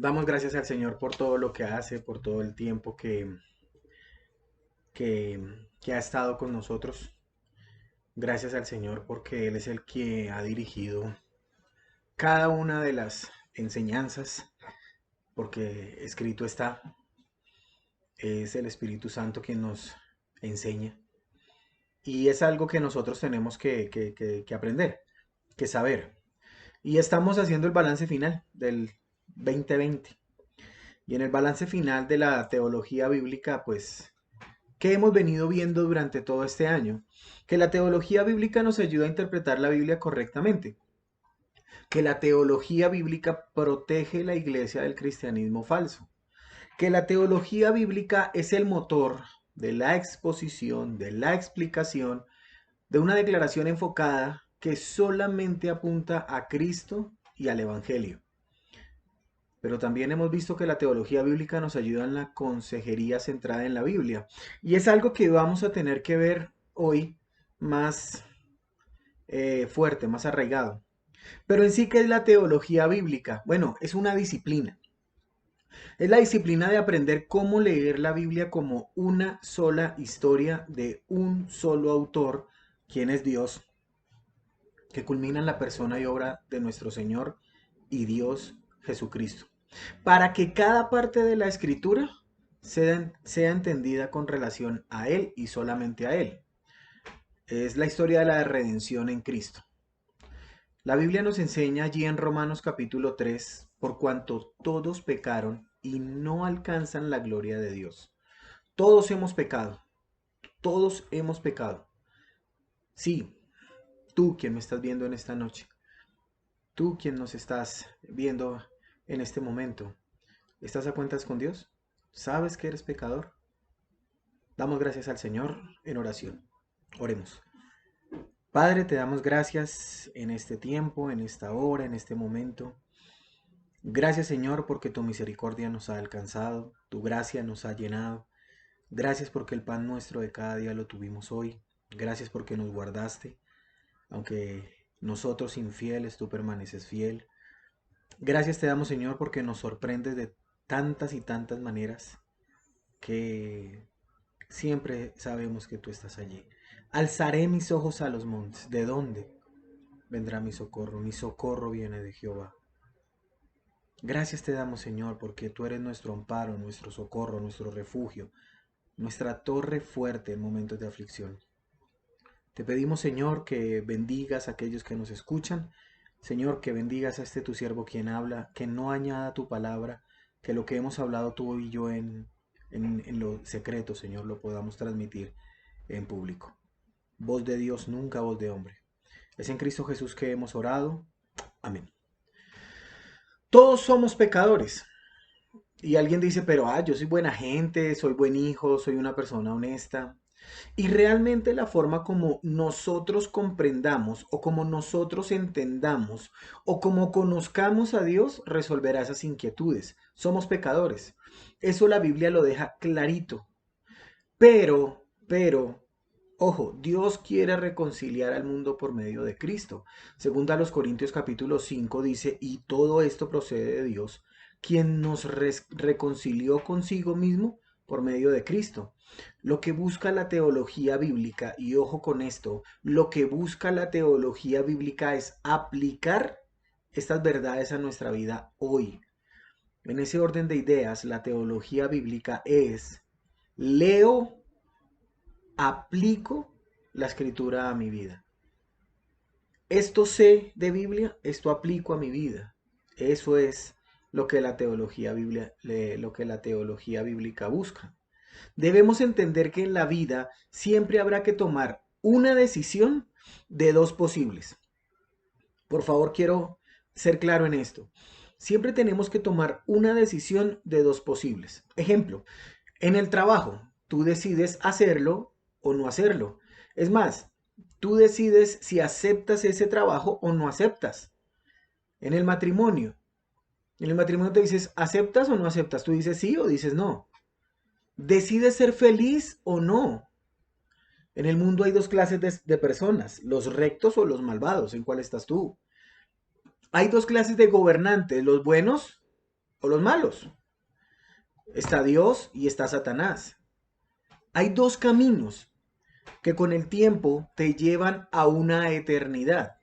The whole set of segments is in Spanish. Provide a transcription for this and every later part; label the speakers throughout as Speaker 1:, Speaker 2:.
Speaker 1: Damos gracias al Señor por todo lo que hace, por todo el tiempo que, que ha estado con nosotros. Gracias al Señor porque Él es el que ha dirigido cada una de las enseñanzas, porque escrito está, es el Espíritu Santo quien nos enseña. Y es algo que nosotros tenemos que aprender, que saber. Y estamos haciendo el balance final del 2020. Y en el balance final de la teología bíblica, pues que hemos venido viendo durante todo este año, que la teología bíblica nos ayuda a interpretar la Biblia correctamente, que la teología bíblica protege la iglesia del cristianismo falso, que la teología bíblica es el motor de la exposición, de la explicación, de una declaración enfocada que solamente apunta a Cristo y al Evangelio. Pero también hemos visto que la teología bíblica nos ayuda en la consejería centrada en la Biblia. Y es algo que vamos a tener que ver hoy más fuerte, más arraigado. Pero en sí, ¿qué es la teología bíblica? Bueno, es una disciplina. Es la disciplina de aprender cómo leer la Biblia como una sola historia de un solo autor, quien es Dios, que culmina en la persona y obra de nuestro Señor y Dios Jesucristo, para que cada parte de la escritura sea entendida con relación a Él y solamente a Él. Es la historia de la redención en Cristo. La Biblia nos enseña allí en Romanos capítulo 3, por cuanto todos pecaron y no alcanzan la gloria de Dios. Todos hemos pecado, todos hemos pecado. Sí, tú quien me estás viendo en esta noche, tú quien nos estás viendo en este momento, ¿estás a cuentas con Dios? ¿Sabes que eres pecador? Damos gracias al Señor en oración. Oremos. Padre, te damos gracias en este tiempo, en esta hora, en este momento. Gracias, Señor, porque tu misericordia nos ha alcanzado, tu gracia nos ha llenado. Gracias porque el pan nuestro de cada día lo tuvimos hoy. Gracias porque nos guardaste, aunque nosotros infieles, tú permaneces fiel. Gracias te damos, Señor, porque nos sorprendes de tantas y tantas maneras que siempre sabemos que tú estás allí. Alzaré mis ojos a los montes. ¿De dónde vendrá mi socorro? Mi socorro viene de Jehová. Gracias te damos, Señor, porque tú eres nuestro amparo, nuestro socorro, nuestro refugio, nuestra torre fuerte en momentos de aflicción. Te pedimos, Señor, que bendigas a aquellos que nos escuchan. Señor, que bendigas a este tu siervo quien habla, que no añada tu palabra, que lo que hemos hablado tú y yo en lo secreto, Señor, lo podamos transmitir en público. Voz de Dios, nunca voz de hombre. Es en Cristo Jesús que hemos orado. Amén. Todos somos pecadores. Y alguien dice, pero yo soy buena gente, soy buen hijo, soy una persona honesta. Y realmente la forma como nosotros comprendamos o como nosotros entendamos o como conozcamos a Dios resolverá esas inquietudes. Somos pecadores. Eso la Biblia lo deja clarito. Pero, ojo, Dios quiere reconciliar al mundo por medio de Cristo. Según a los Corintios capítulo 5 dice, y todo esto procede de Dios, quien nos reconcilió consigo mismo por medio de Cristo. Lo que busca la teología bíblica, y ojo con esto, lo que busca la teología bíblica es aplicar estas verdades a nuestra vida hoy. En ese orden de ideas, la teología bíblica es leo, aplico la escritura a mi vida. Esto sé de Biblia, esto aplico a mi vida. Eso es lo que lo que la teología bíblica busca. Debemos entender que en la vida siempre habrá que tomar una decisión de dos posibles. Por favor, quiero ser claro en esto. Siempre tenemos que tomar una decisión de dos posibles. Ejemplo, en el trabajo, tú decides hacerlo o no hacerlo. Es más, tú decides si aceptas ese trabajo o no aceptas. En el matrimonio te dices, ¿aceptas o no aceptas? Tú dices sí o dices no. ¿Decides ser feliz o no? En el mundo hay dos clases de personas, los rectos o los malvados. ¿En cuál estás tú? Hay dos clases de gobernantes, los buenos o los malos. Está Dios y está Satanás. Hay dos caminos que con el tiempo te llevan a una eternidad.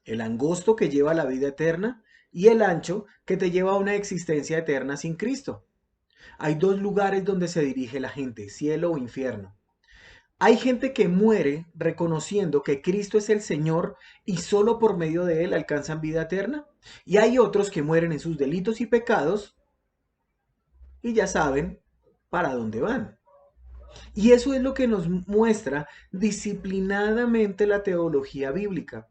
Speaker 1: El angosto que lleva a la vida eterna y el ancho que te lleva a una existencia eterna sin Cristo. Hay dos lugares donde se dirige la gente, cielo o infierno. Hay gente que muere reconociendo que Cristo es el Señor y solo por medio de Él alcanzan vida eterna. Y hay otros que mueren en sus delitos y pecados y ya saben para dónde van. Y eso es lo que nos muestra disciplinadamente la teología bíblica.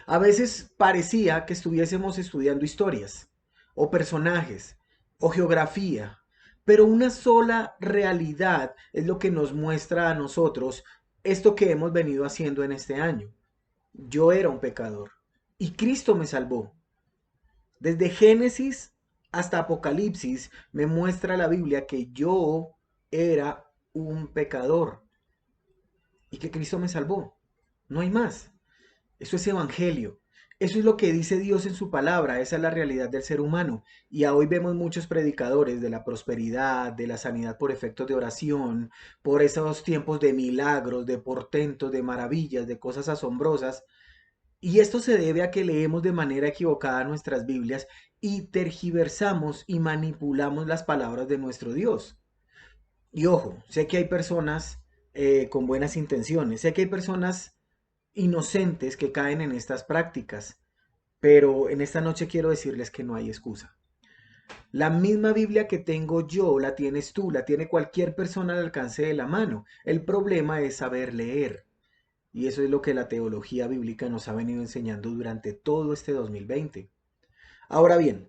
Speaker 1: A veces parecía que estuviésemos estudiando historias, o personajes, o geografía, pero una sola realidad es lo que nos muestra a nosotros esto que hemos venido haciendo en este año. Yo era un pecador y Cristo me salvó. Desde Génesis hasta Apocalipsis me muestra la Biblia que yo era un pecador y que Cristo me salvó. No hay más. Eso es evangelio. Eso es lo que dice Dios en su palabra. Esa es la realidad del ser humano. Y hoy vemos muchos predicadores de la prosperidad, de la sanidad por efectos de oración, por esos tiempos de milagros, de portentos, de maravillas, de cosas asombrosas. Y esto se debe a que leemos de manera equivocada nuestras Biblias y tergiversamos y manipulamos las palabras de nuestro Dios. Y ojo, sé que hay personas con buenas intenciones, sé que hay personas inocentes que caen en estas prácticas, pero en esta noche quiero decirles que no hay excusa. La misma Biblia que tengo yo, la tienes tú, la tiene cualquier persona al alcance de la mano. El problema es saber leer. Y eso es lo que la teología bíblica nos ha venido enseñando durante todo este 2020. Ahora bien,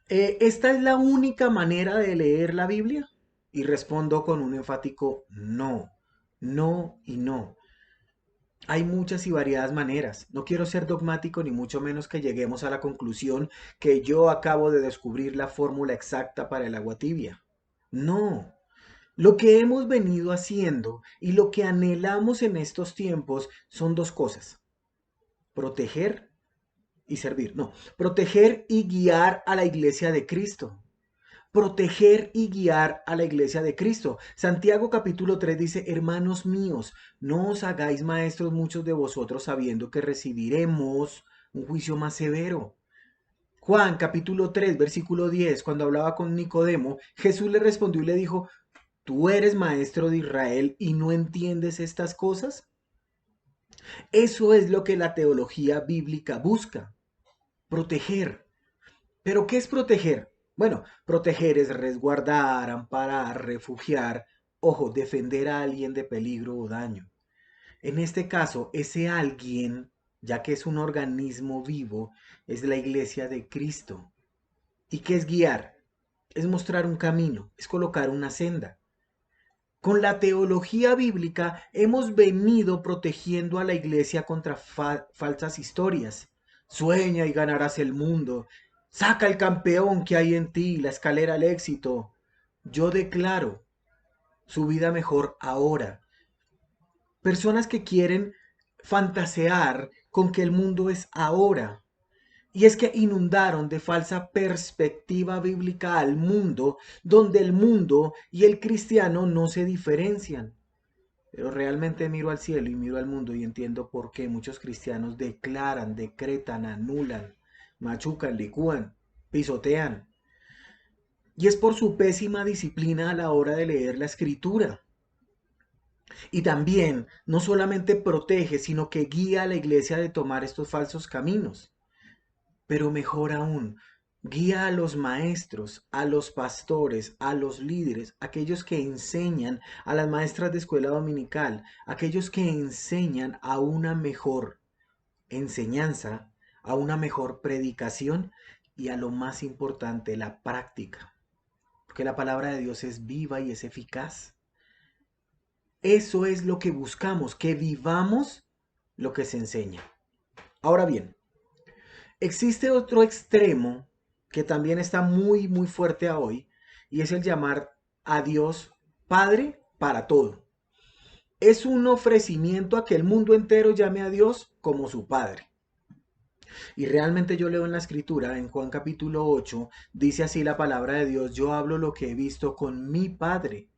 Speaker 1: ¿esta es la única manera de leer la Biblia? Y respondo con un enfático no, no y no. Hay muchas y variadas maneras. No quiero ser dogmático ni mucho menos que lleguemos a la conclusión que yo acabo de descubrir la fórmula exacta para el agua tibia. No. Lo que hemos venido haciendo y lo que anhelamos en estos tiempos son dos cosas. Proteger y servir. No, proteger y guiar a la iglesia de Cristo. Proteger y guiar a la iglesia de Cristo. Santiago capítulo 3 dice, hermanos míos, no os hagáis maestros muchos de vosotros sabiendo que recibiremos un juicio más severo. Juan capítulo 3 versículo 10, cuando hablaba con Nicodemo, Jesús le respondió y le dijo, ¿tú eres maestro de Israel y no entiendes estas cosas? Eso es lo que la teología bíblica busca, proteger. ¿Pero qué es proteger? Bueno, proteger es resguardar, amparar, refugiar, ojo, defender a alguien de peligro o daño. En este caso, ese alguien, ya que es un organismo vivo, es la iglesia de Cristo. ¿Y qué es guiar? Es mostrar un camino, es colocar una senda. Con la teología bíblica hemos venido protegiendo a la iglesia contra falsas historias. Sueña y ganarás el mundo. Saca el campeón que hay en ti, la escalera al éxito. Yo declaro su vida mejor ahora. Personas que quieren fantasear con que el mundo es ahora. Y es que inundaron de falsa perspectiva bíblica al mundo, donde el mundo y el cristiano no se diferencian. Pero realmente miro al cielo y miro al mundo y entiendo por qué muchos cristianos declaran, decretan, anulan, machucan, licúan, pisotean. Y es por su pésima disciplina a la hora de leer la escritura. Y también no solamente protege, sino que guía a la iglesia de tomar estos falsos caminos. Pero mejor aún, guía a los maestros, a los pastores, a los líderes, aquellos que enseñan, a las maestras de escuela dominical, aquellos que enseñan a una mejor enseñanza, a una mejor predicación y a lo más importante, la práctica. Porque la palabra de Dios es viva y es eficaz. Eso es lo que buscamos, que vivamos lo que se enseña. Ahora bien, existe otro extremo que también está muy, muy fuerte a hoy y es el llamar a Dios Padre para todo. Es un ofrecimiento a que el mundo entero llame a Dios como su Padre. Y realmente yo leo en la escritura, en Juan capítulo 8, dice así la palabra de Dios: yo hablo lo que he visto con mi Padre.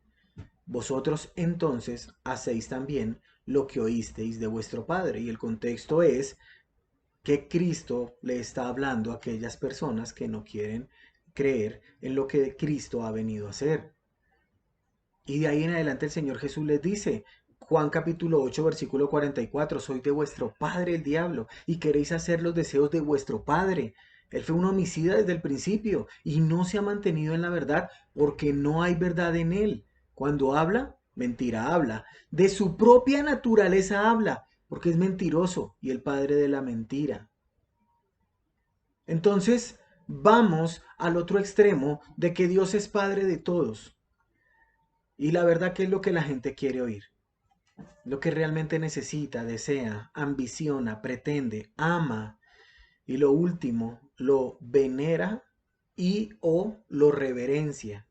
Speaker 1: Vosotros entonces hacéis también lo que oísteis de vuestro Padre. Y el contexto es que Cristo le está hablando a aquellas personas que no quieren creer en lo que Cristo ha venido a hacer. Y de ahí en adelante el Señor Jesús les dice, Juan capítulo 8, versículo 44, soy de vuestro padre el diablo y queréis hacer los deseos de vuestro padre. Él fue un homicida desde el principio y no se ha mantenido en la verdad porque no hay verdad en él. Cuando habla, mentira habla. De su propia naturaleza habla porque es mentiroso y el padre de la mentira. Entonces, vamos al otro extremo de que Dios es padre de todos. Y la verdad, ¿qué es lo que la gente quiere oír? Lo que realmente necesita, desea, ambiciona, pretende, ama y lo último, lo venera y o lo reverencia.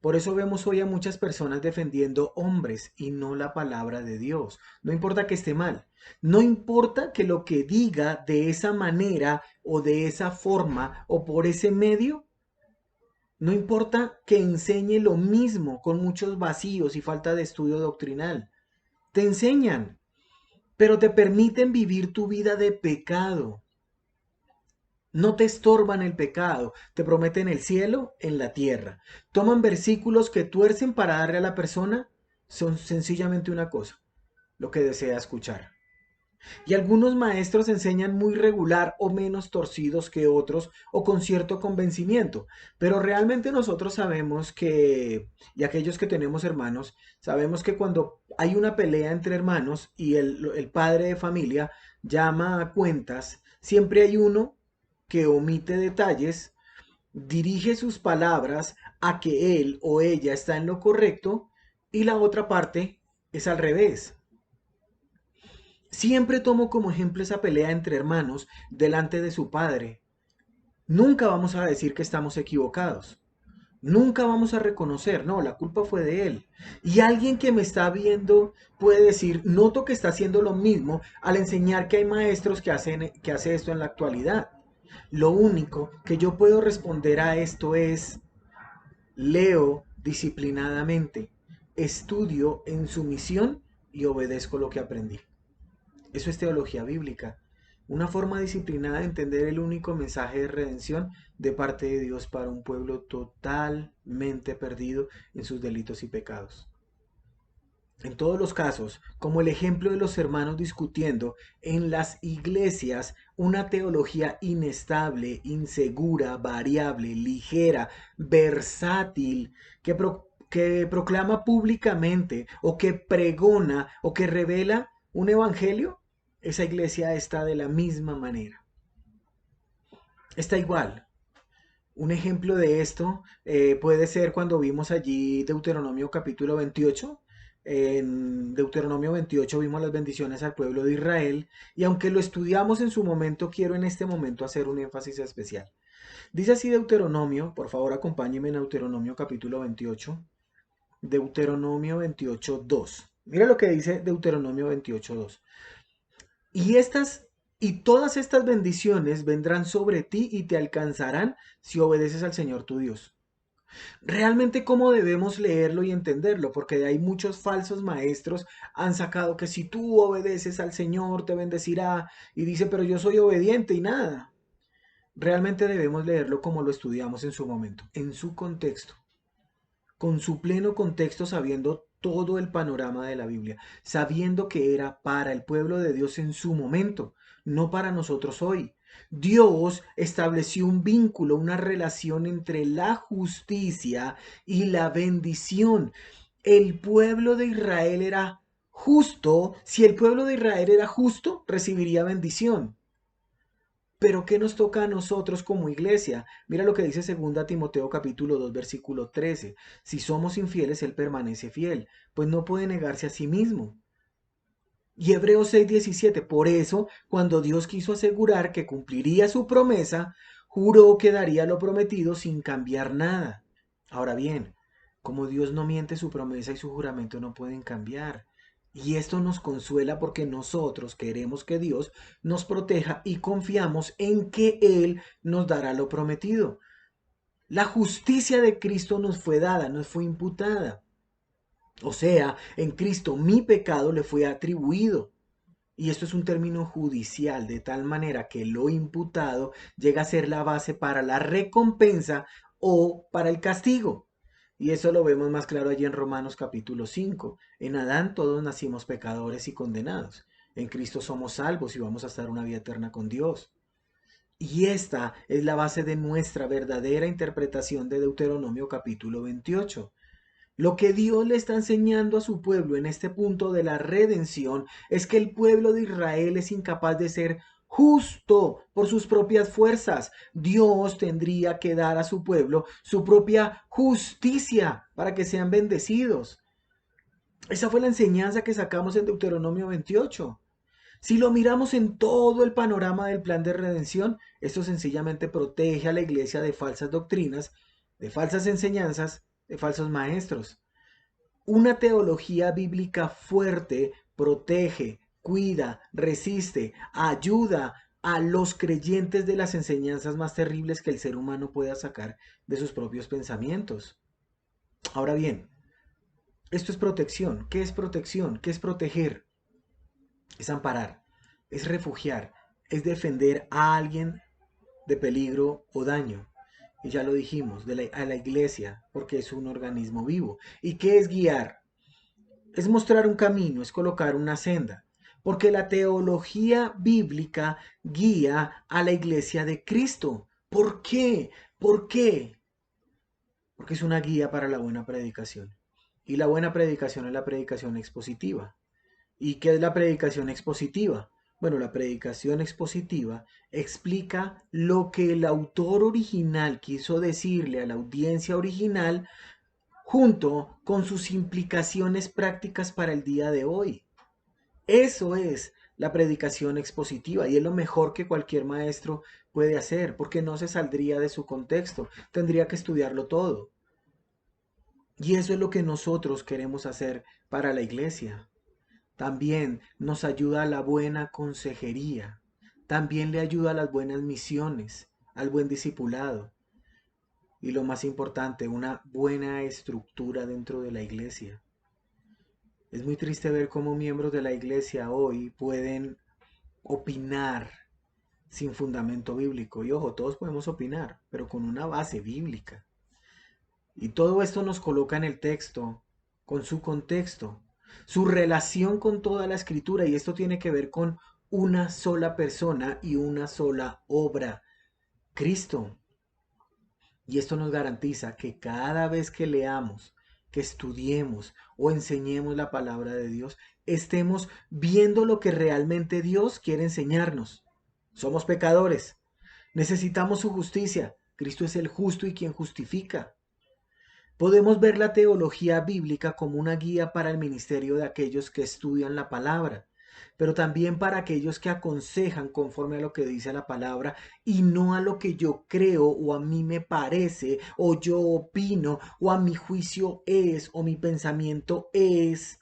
Speaker 1: Por eso vemos hoy a muchas personas defendiendo hombres y no la palabra de Dios. No importa que esté mal, no importa que lo que diga de esa manera o de esa forma o por ese medio, no importa que enseñe lo mismo con muchos vacíos y falta de estudio doctrinal. Te enseñan, pero te permiten vivir tu vida de pecado. No te estorban el pecado, te prometen el cielo en la tierra. Toman versículos que tuercen para darle a la persona, son sencillamente una cosa, lo que desea escuchar. Y algunos maestros enseñan muy regular o menos torcidos que otros o con cierto convencimiento, pero realmente nosotros sabemos que, y aquellos que tenemos hermanos, sabemos que cuando hay una pelea entre hermanos y el padre de familia llama a cuentas, siempre hay uno que omite detalles, dirige sus palabras a que él o ella está en lo correcto y la otra parte es al revés. Siempre tomo como ejemplo esa pelea entre hermanos delante de su padre. Nunca vamos a decir que estamos equivocados. Nunca vamos a reconocer, no, la culpa fue de él. Y alguien que me está viendo puede decir, noto que está haciendo lo mismo al enseñar que hay maestros que hacen esto en la actualidad. Lo único que yo puedo responder a esto es, leo disciplinadamente, estudio en sumisión y obedezco lo que aprendí. Eso es teología bíblica, una forma disciplinada de entender el único mensaje de redención de parte de Dios para un pueblo totalmente perdido en sus delitos y pecados. En todos los casos, como el ejemplo de los hermanos discutiendo en las iglesias una teología inestable, insegura, variable, ligera, versátil, que proclama públicamente o que pregona o que revela un evangelio, esa iglesia está de la misma manera. Está igual. Un ejemplo de esto puede ser cuando vimos allí Deuteronomio capítulo 28. En Deuteronomio 28 vimos las bendiciones al pueblo de Israel y aunque lo estudiamos en su momento, quiero en este momento hacer un énfasis especial. Dice así Deuteronomio, por favor acompáñenme en Deuteronomio capítulo 28. Deuteronomio 28:2. Mira lo que dice Deuteronomio 28:2. Y todas estas bendiciones vendrán sobre ti y te alcanzarán si obedeces al Señor tu Dios. Realmente, ¿cómo debemos leerlo y entenderlo? Porque de ahí muchos falsos maestros han sacado que si tú obedeces al Señor te bendecirá y dice, pero yo soy obediente y nada. Realmente debemos leerlo como lo estudiamos en su momento, en su contexto, con su pleno contexto, sabiendo todo el panorama de la Biblia, sabiendo que era para el pueblo de Dios en su momento, no para nosotros hoy. Dios estableció un vínculo, una relación entre la justicia y la bendición. El pueblo de Israel era justo. Si el pueblo de Israel era justo, recibiría bendición. Pero ¿qué nos toca a nosotros como iglesia? Mira lo que dice 2 Timoteo capítulo 2 versículo 13. Si somos infieles, Él permanece fiel, pues no puede negarse a sí mismo. Y Hebreos 6:17. Por eso, cuando Dios quiso asegurar que cumpliría su promesa, juró que daría lo prometido sin cambiar nada. Ahora bien, como Dios no miente, su promesa y su juramento no pueden cambiar. Y esto nos consuela porque nosotros queremos que Dios nos proteja y confiamos en que Él nos dará lo prometido. La justicia de Cristo nos fue dada, nos fue imputada. O sea, en Cristo mi pecado le fue atribuido. Y esto es un término judicial, de tal manera que lo imputado llega a ser la base para la recompensa o para el castigo. Y eso lo vemos más claro allí en Romanos capítulo 5. En Adán todos nacimos pecadores y condenados. En Cristo somos salvos y vamos a estar una vida eterna con Dios. Y esta es la base de nuestra verdadera interpretación de Deuteronomio capítulo 28. Lo que Dios le está enseñando a su pueblo en este punto de la redención es que el pueblo de Israel es incapaz de ser justo por sus propias fuerzas. Dios tendría que dar a su pueblo su propia justicia para que sean bendecidos. Esa fue la enseñanza que sacamos en Deuteronomio 28. Si lo miramos en todo el panorama del plan de redención, esto sencillamente protege a la iglesia de falsas doctrinas, de falsas enseñanzas, de falsos maestros. Una teología bíblica fuerte protege, cuida, resiste, ayuda a los creyentes de las enseñanzas más terribles que el ser humano pueda sacar de sus propios pensamientos. Ahora bien, esto es protección. ¿Qué es protección? ¿Qué es proteger? Es amparar, es refugiar, es defender a alguien de peligro o daño. Y ya lo dijimos, a la iglesia, porque es un organismo vivo. ¿Y qué es guiar? Es mostrar un camino, es colocar una senda, porque la teología bíblica guía a la iglesia de Cristo. ¿Por qué? ¿Por qué? Porque es una guía para la buena predicación. Y la buena predicación es la predicación expositiva. ¿Y qué es la predicación expositiva? Bueno, la predicación expositiva explica lo que el autor original quiso decirle a la audiencia original junto con sus implicaciones prácticas para el día de hoy. Eso es la predicación expositiva y es lo mejor que cualquier maestro puede hacer porque no se saldría de su contexto, tendría que estudiarlo todo. Y eso es lo que nosotros queremos hacer para la iglesia. También nos ayuda a la buena consejería, también le ayuda a las buenas misiones, al buen discipulado y lo más importante, una buena estructura dentro de la iglesia. Es muy triste ver cómo miembros de la iglesia hoy pueden opinar sin fundamento bíblico. Y ojo, todos podemos opinar, pero con una base bíblica. Y todo esto nos coloca en el texto, con su contexto, su relación con toda la escritura. Y esto tiene que ver con una sola persona y una sola obra, Cristo. Y esto nos garantiza que cada vez que leamos, que estudiemos o enseñemos la palabra de Dios, estemos viendo lo que realmente Dios quiere enseñarnos. Somos pecadores, necesitamos su justicia. Cristo es el justo y quien justifica. Podemos ver la teología bíblica como una guía para el ministerio de aquellos que estudian la palabra, pero también para aquellos que aconsejan conforme a lo que dice la palabra y no a lo que yo creo o a mí me parece o yo opino o a mi juicio es o mi pensamiento es.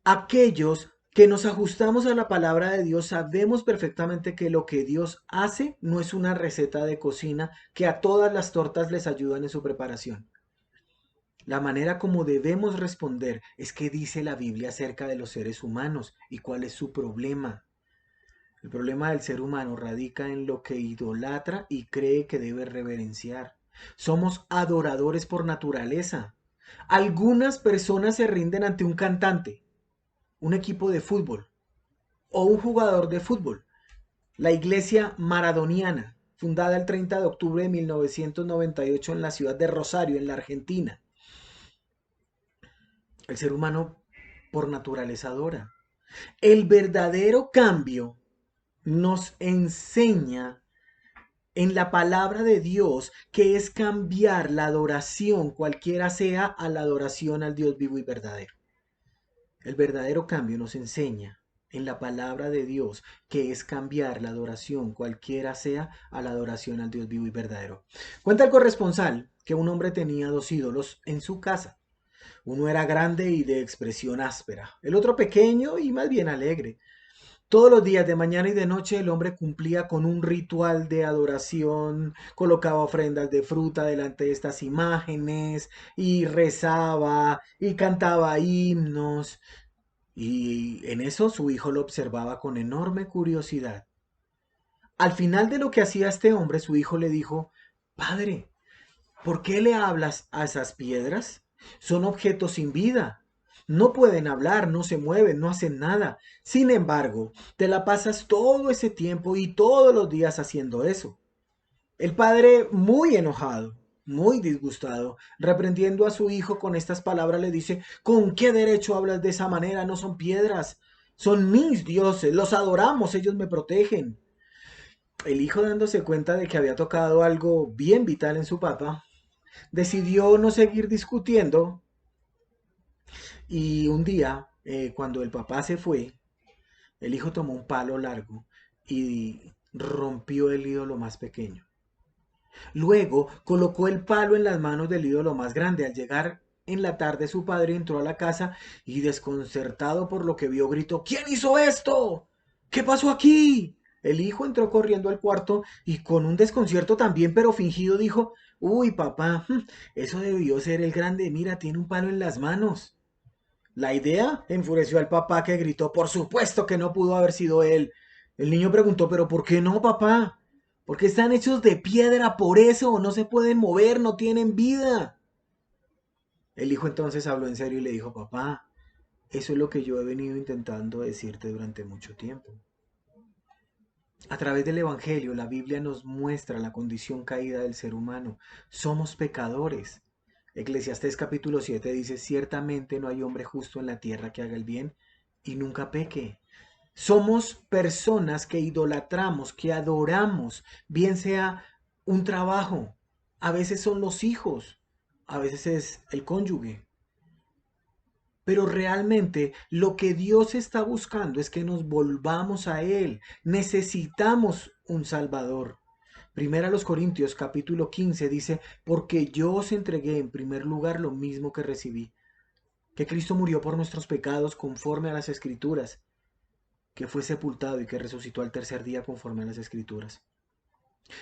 Speaker 1: Aquellos que nos ajustamos a la palabra de Dios sabemos perfectamente que lo que Dios hace no es una receta de cocina que a todas las tortas les ayudan en su preparación. La manera como debemos responder es qué dice la Biblia acerca de los seres humanos y cuál es su problema. El problema del ser humano radica en lo que idolatra y cree que debe reverenciar. Somos adoradores por naturaleza. Algunas personas se rinden ante un cantante, un equipo de fútbol o un jugador de fútbol. La iglesia maradoniana, fundada el 30 de octubre de 1998 en la ciudad de Rosario, en la Argentina. El ser humano por naturaleza adora. El verdadero cambio nos enseña en la palabra de Dios que es cambiar la adoración, cualquiera sea, a la adoración al Dios vivo y verdadero. El verdadero cambio nos enseña en la palabra de Dios que es cambiar la adoración, cualquiera sea, a la adoración al Dios vivo y verdadero. Cuenta el corresponsal que un hombre tenía dos ídolos en su casa. Uno era grande y de expresión áspera, el otro pequeño y más bien alegre. Todos los días, de mañana y de noche, el hombre cumplía con un ritual de adoración, colocaba ofrendas de fruta delante de estas imágenes y rezaba y cantaba himnos. Y en eso su hijo lo observaba con enorme curiosidad. Al final de lo que hacía este hombre, su hijo le dijo: Padre, ¿por qué le hablas a esas piedras? Son objetos sin vida. No pueden hablar, no se mueven, no hacen nada. Sin embargo, te la pasas todo ese tiempo y todos los días haciendo eso. El padre, muy enojado, muy disgustado, reprendiendo a su hijo con estas palabras, le dice: ¿Con qué derecho hablas de esa manera? No son piedras, son mis dioses, los adoramos, ellos me protegen. El hijo, dándose cuenta de que había tocado algo bien vital en su papá, decidió no seguir discutiendo y un día, cuando el papá se fue, el hijo tomó un palo largo y rompió el ídolo más pequeño. Luego colocó el palo en las manos del ídolo más grande. Al llegar en la tarde, su padre entró a la casa y, desconcertado por lo que vio, gritó: ¿Quién hizo esto? ¿Qué pasó aquí? El hijo entró corriendo al cuarto y, con un desconcierto también, pero fingido, dijo: Uy, papá, eso debió ser el grande. Mira, tiene un palo en las manos. La idea enfureció al papá, que gritó: Por supuesto que no pudo haber sido él. El niño preguntó: ¿Pero por qué no, papá? Porque están hechos de piedra, por eso no se pueden mover, no tienen vida. El hijo entonces habló en serio y le dijo: Papá, eso es lo que yo he venido intentando decirte durante mucho tiempo. A través del Evangelio, la Biblia nos muestra la condición caída del ser humano. Somos pecadores. Eclesiastés capítulo 7 dice: Ciertamente no hay hombre justo en la tierra que haga el bien y nunca peque. Somos personas que idolatramos, que adoramos, bien sea un trabajo, a veces son los hijos, a veces es el cónyuge. Pero realmente lo que Dios está buscando es que nos volvamos a Él. Necesitamos un Salvador. Primera a los Corintios capítulo 15 dice: Porque yo os entregué en primer lugar lo mismo que recibí, que Cristo murió por nuestros pecados conforme a las Escrituras, que fue sepultado y que resucitó al tercer día conforme a las Escrituras.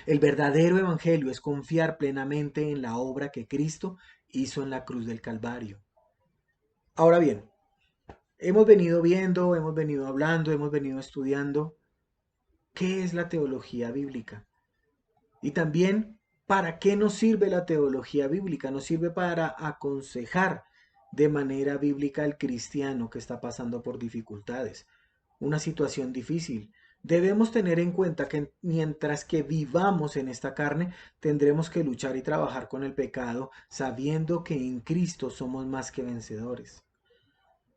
Speaker 1: El verdadero evangelio es confiar plenamente en la obra que Cristo hizo en la cruz del Calvario. Ahora bien, hemos venido viendo, hemos venido hablando, hemos venido estudiando qué es la teología bíblica. Y también, ¿para qué nos sirve la teología bíblica? Nos sirve para aconsejar de manera bíblica al cristiano que está pasando por dificultades, una situación difícil. Debemos tener en cuenta que mientras que vivamos en esta carne, tendremos que luchar y trabajar con el pecado, sabiendo que en Cristo somos más que vencedores.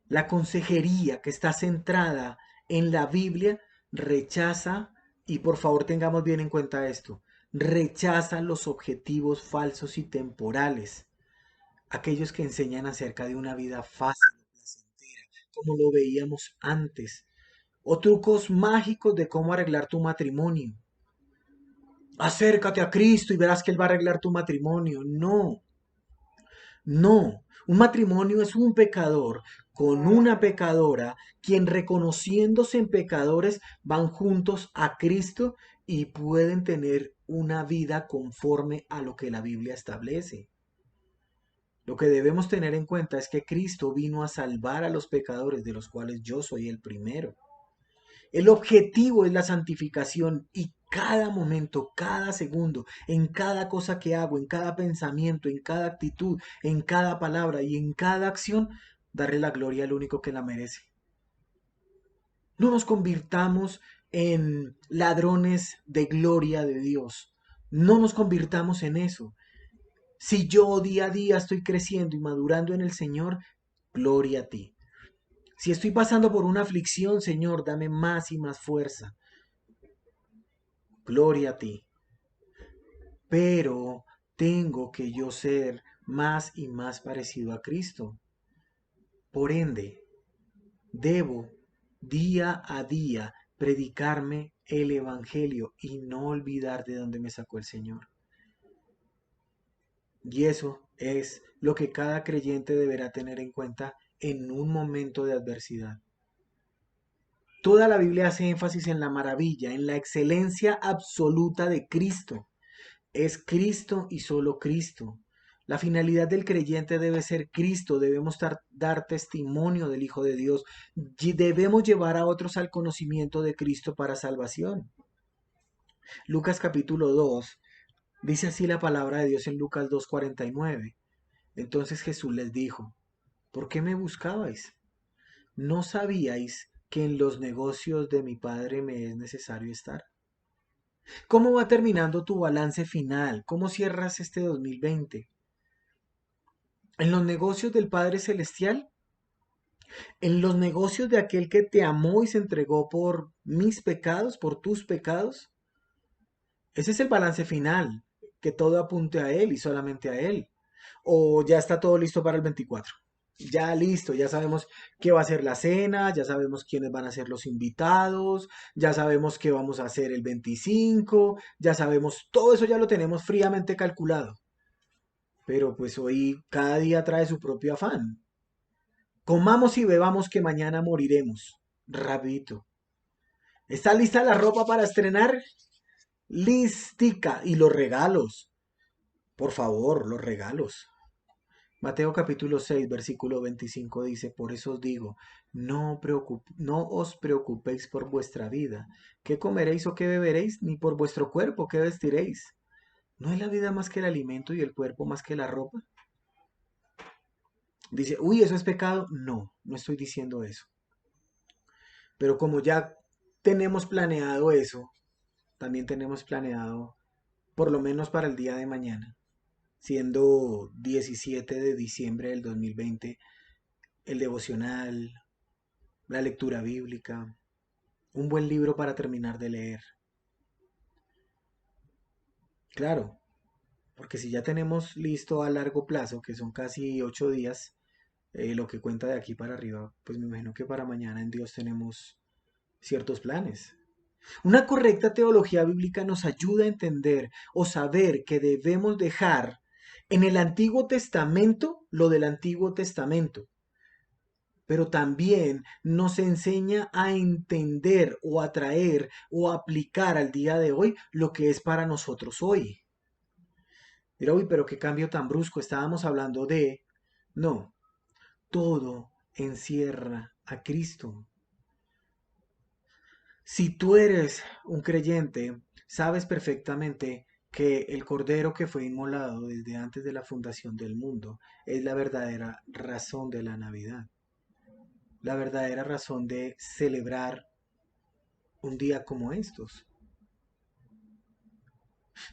Speaker 1: La consejería que está centrada en la Biblia rechaza, y por favor tengamos bien en cuenta esto, rechaza los objetivos falsos y temporales, aquellos que enseñan acerca de una vida fácil y placentera, como lo veíamos antes, o trucos mágicos de cómo arreglar tu matrimonio. Acércate a Cristo y verás que Él va a arreglar tu matrimonio. No, no. Un matrimonio es un pecador con una pecadora, quien, reconociéndose en pecadores, van juntos a Cristo y pueden tener una vida conforme a lo que la Biblia establece. Lo que debemos tener en cuenta es que Cristo vino a salvar a los pecadores, de los cuales yo soy el primero. El objetivo es la santificación, y cada momento, cada segundo, en cada cosa que hago, en cada pensamiento, en cada actitud, en cada palabra y en cada acción, darle la gloria al único que la merece. No nos convirtamos en ladrones de gloria de Dios. No nos convirtamos en eso. Si yo día a día estoy creciendo y madurando en el Señor, gloria a ti. Si estoy pasando por una aflicción, Señor, dame más y más fuerza. Gloria a ti. Pero tengo que yo ser más y más parecido a Cristo. Por ende, debo día a día predicarme el Evangelio y no olvidar de dónde me sacó el Señor. Y eso Es lo que cada creyente deberá tener en cuenta en un momento de adversidad. Toda la Biblia hace énfasis en la maravilla, en la excelencia absoluta de Cristo. Es Cristo y solo Cristo. La finalidad del creyente debe ser Cristo, debemos dar testimonio del Hijo de Dios y debemos llevar a otros al conocimiento de Cristo para salvación. Lucas capítulo 2 dice así la palabra de Dios en Lucas 2:49. Entonces Jesús les dijo, ¿por qué me buscabais? ¿No sabíais que en los negocios de mi Padre me es necesario estar? ¿Cómo va terminando tu balance final? ¿Cómo cierras este 2020? ¿En los negocios del Padre Celestial? ¿En los negocios de aquel que te amó y se entregó por mis pecados, por tus pecados? Ese es el balance final, que todo apunte a Él y solamente a Él. ¿O ya está todo listo para el 24? Ya listo, ya sabemos qué va a ser la cena, ya sabemos quiénes van a ser los invitados, ya sabemos qué vamos a hacer el 25, ya sabemos, todo eso ya lo tenemos fríamente calculado. Pero pues hoy cada día trae su propio afán. Comamos y bebamos que mañana moriremos. Rapidito. ¿Está lista la ropa para estrenar? Listica. Y los regalos. Por favor, los regalos. Mateo capítulo 6, versículo 25 dice, por eso os digo, no os preocupéis por vuestra vida, qué comeréis o qué beberéis, ni por vuestro cuerpo, qué vestiréis. ¿No es la vida más que el alimento y el cuerpo más que la ropa? Dice, uy, ¿eso es pecado? No, no estoy diciendo eso. Pero como ya tenemos planeado eso, también tenemos planeado, por lo menos para el día de mañana, siendo 17 de diciembre del 2020, el devocional, la lectura bíblica, un buen libro para terminar de leer. Claro, porque si ya tenemos listo a largo plazo, que son casi 8 días, lo que cuenta de aquí para arriba, pues me imagino que para mañana en Dios tenemos ciertos planes. Una correcta teología bíblica nos ayuda a entender o saber que debemos dejar en el Antiguo Testamento lo del Antiguo Testamento, pero también nos enseña a entender o a traer o aplicar al día de hoy lo que es para nosotros hoy. Mira, uy, pero qué cambio tan brusco, estábamos hablando de... No, todo encierra a Cristo. Si tú eres un creyente, sabes perfectamente que el cordero que fue inmolado desde antes de la fundación del mundo es la verdadera razón de la Navidad, la verdadera razón de celebrar un día como estos.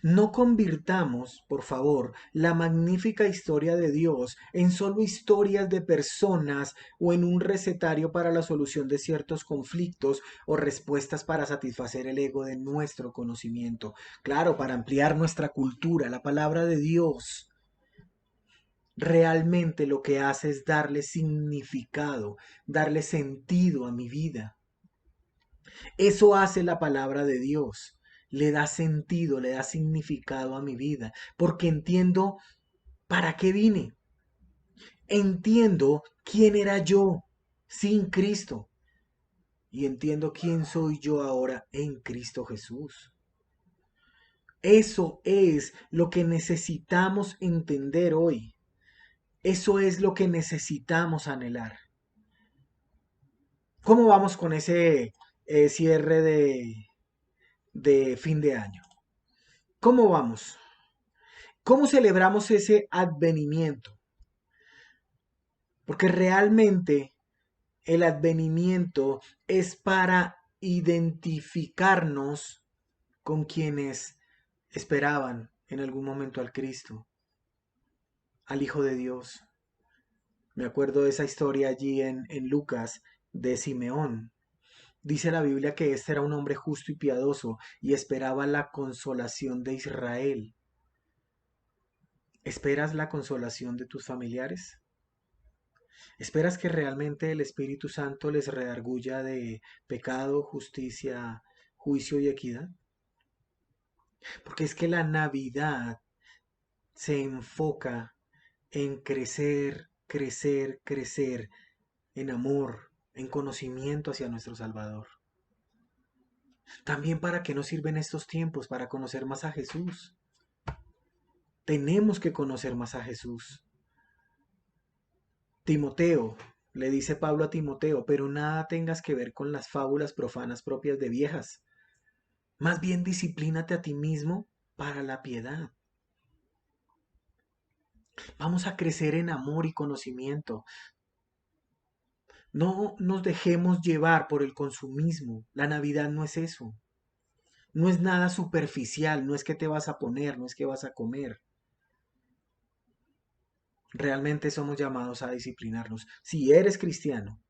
Speaker 1: No convirtamos, por favor, la magnífica historia de Dios en solo historias de personas o en un recetario para la solución de ciertos conflictos o respuestas para satisfacer el ego de nuestro conocimiento. Claro, para ampliar nuestra cultura, la palabra de Dios realmente lo que hace es darle significado, darle sentido a mi vida. Eso hace la palabra de Dios. Le da sentido, le da significado a mi vida, porque entiendo para qué vine. Entiendo quién era yo sin Cristo y entiendo quién soy yo ahora en Cristo Jesús. Eso es lo que necesitamos entender hoy. Eso es lo que necesitamos anhelar. ¿Cómo vamos con ese cierre de fin de año? ¿Cómo vamos? ¿Cómo celebramos ese advenimiento? Porque realmente el advenimiento es para identificarnos con quienes esperaban en algún momento al Cristo, al Hijo de Dios. Me acuerdo de esa historia allí en Lucas de Simeón. Dice la Biblia que este era un hombre justo y piadoso y esperaba la consolación de Israel. ¿Esperas la consolación de tus familiares? ¿Esperas que realmente el Espíritu Santo les redarguya de pecado, justicia, juicio y equidad? Porque es que la Navidad se enfoca en crecer, crecer, crecer en amor, en conocimiento hacia nuestro Salvador. También para qué nos sirven estos tiempos, para conocer más a Jesús. Tenemos que conocer más a Jesús. Timoteo, le dice Pablo a Timoteo, pero nada tengas que ver con las fábulas profanas propias de viejas. Más bien disciplínate a ti mismo para la piedad. Vamos a crecer en amor y conocimiento. No nos dejemos llevar por el consumismo. La Navidad no es eso. No es nada superficial, no es que te vas a poner, no es que vas a comer. Realmente somos llamados a disciplinarnos. Si eres cristiano,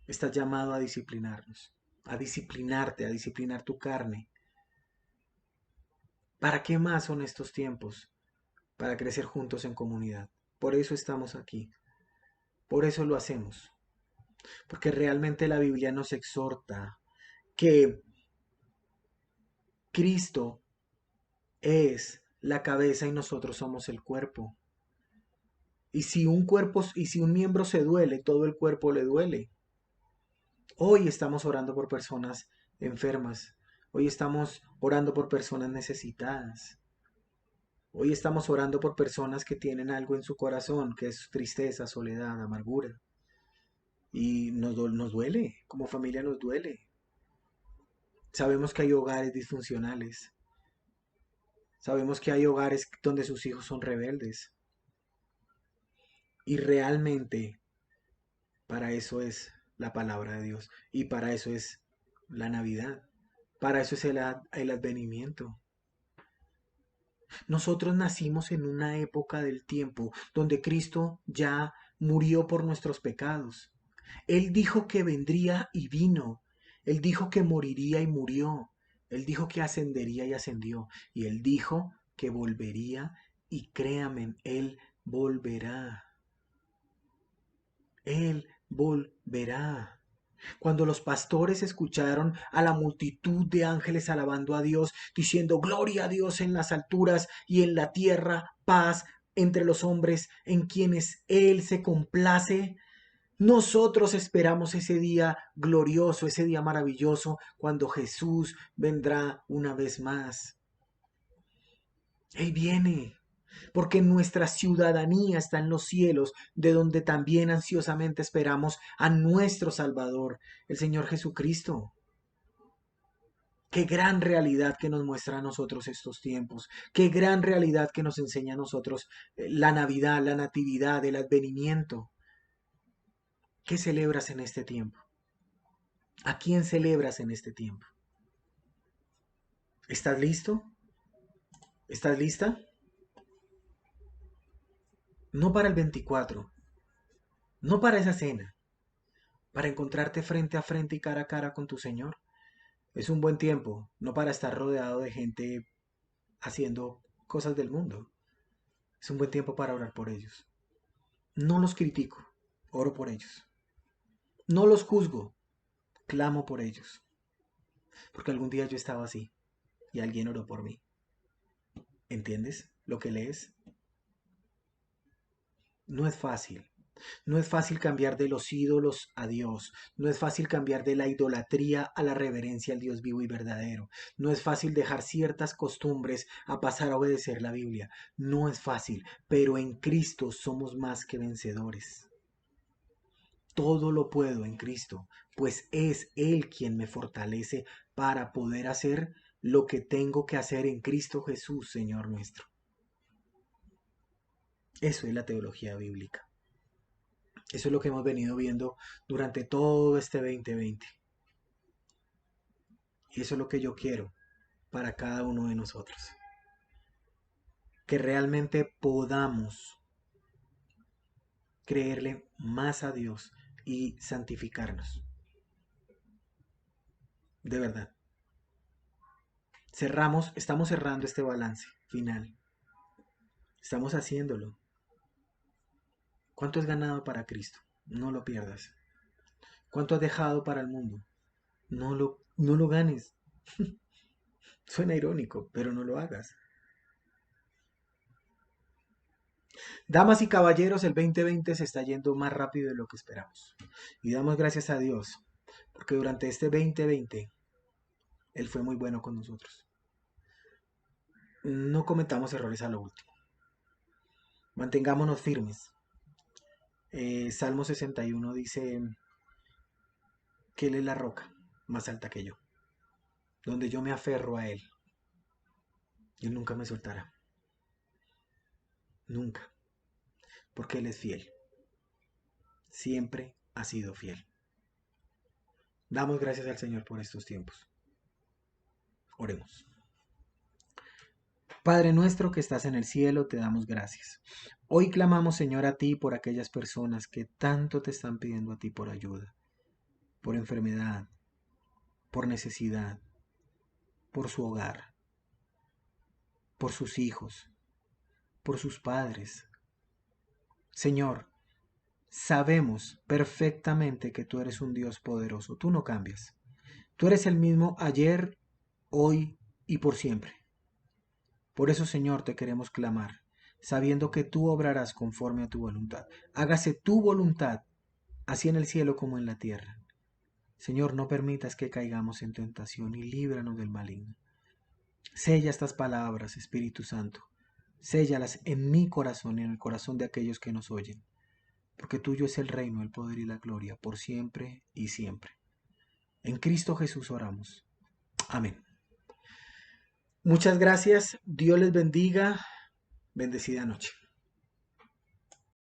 Speaker 1: estás llamado a disciplinarnos, a disciplinarte, a disciplinar tu carne. ¿Para qué más son estos tiempos? Para crecer juntos en comunidad. Por eso estamos aquí. Por eso lo hacemos. Porque realmente la Biblia nos exhorta que Cristo es la cabeza y nosotros somos el cuerpo. Y si un miembro se duele, todo el cuerpo le duele. Hoy estamos orando por personas enfermas. Hoy estamos orando por personas necesitadas. Hoy estamos orando por personas que tienen algo en su corazón, que es tristeza, soledad, amargura. Y nos duele, como familia nos duele. Sabemos que hay hogares disfuncionales. Sabemos que hay hogares donde sus hijos son rebeldes. Y realmente para eso es la palabra de Dios. Y para eso es la Navidad. Para eso es el advenimiento. Nosotros nacimos en una época del tiempo donde Cristo ya murió por nuestros pecados. Él dijo que vendría y vino. Él dijo que moriría y murió. Él dijo que ascendería y ascendió. Y él dijo que volvería y créanme, él volverá. Él volverá. Cuando los pastores escucharon a la multitud de ángeles alabando a Dios, diciendo, gloria a Dios en las alturas y en la tierra, paz entre los hombres en quienes Él se complace, nosotros esperamos ese día glorioso, ese día maravilloso, cuando Jesús vendrá una vez más. Él viene, porque nuestra ciudadanía está en los cielos, de donde también ansiosamente esperamos a nuestro Salvador, el Señor Jesucristo. Qué gran realidad que nos muestra a nosotros estos tiempos, qué gran realidad que nos enseña a nosotros la Navidad, la Natividad, el advenimiento. ¿Qué celebras en este tiempo? ¿A quién celebras en este tiempo? ¿Estás listo? ¿Estás lista? No para el 24, no para esa cena, para encontrarte frente a frente y cara a cara con tu Señor. Es un buen tiempo, no para estar rodeado de gente haciendo cosas del mundo. Es un buen tiempo para orar por ellos. No los critico, oro por ellos. No los juzgo, clamo por ellos. Porque algún día yo estaba así y alguien oró por mí. ¿Entiendes lo que lees? No es fácil. No es fácil cambiar de los ídolos a Dios. No es fácil cambiar de la idolatría a la reverencia al Dios vivo y verdadero. No es fácil dejar ciertas costumbres a pasar a obedecer la Biblia. No es fácil, pero en Cristo somos más que vencedores. Todo lo puedo en Cristo, pues es Él quien me fortalece para poder hacer lo que tengo que hacer en Cristo Jesús, Señor nuestro. Eso es la teología bíblica. Eso es lo que hemos venido viendo durante todo este 2020. Y eso es lo que yo quiero para cada uno de nosotros. Que realmente podamos creerle más a Dios y santificarnos. De verdad. Estamos cerrando este balance final. Estamos haciéndolo. ¿Cuánto has ganado para Cristo? No lo pierdas. ¿Cuánto has dejado para el mundo? No lo ganes. Suena irónico, pero no lo hagas. Damas y caballeros, el 2020 se está yendo más rápido de lo que esperamos. Y damos gracias a Dios, porque durante este 2020 Él fue muy bueno con nosotros. No cometamos errores a lo último. Mantengámonos firmes. Salmo 61 dice que Él es la roca más alta que yo, donde yo me aferro a Él. Y Él nunca me soltará. Nunca. Porque Él es fiel. Siempre ha sido fiel. Damos gracias al Señor por estos tiempos. Oremos. Padre nuestro que estás en el cielo, te damos gracias. Hoy clamamos, Señor, a ti por aquellas personas que tanto te están pidiendo a ti por ayuda, por enfermedad, por necesidad, por su hogar, por sus hijos, por sus padres. Señor, sabemos perfectamente que tú eres un Dios poderoso, tú no cambias. Tú eres el mismo ayer, hoy y por siempre. Por eso, Señor, te queremos clamar, sabiendo que tú obrarás conforme a tu voluntad. Hágase tu voluntad, así en el cielo como en la tierra. Señor, no permitas que caigamos en tentación y líbranos del maligno. Sella estas palabras, Espíritu Santo. Séllalas en mi corazón y en el corazón de aquellos que nos oyen. Porque tuyo es el reino, el poder y la gloria, por siempre y siempre. En Cristo Jesús oramos. Amén. Muchas gracias. Dios les bendiga. Bendecida noche.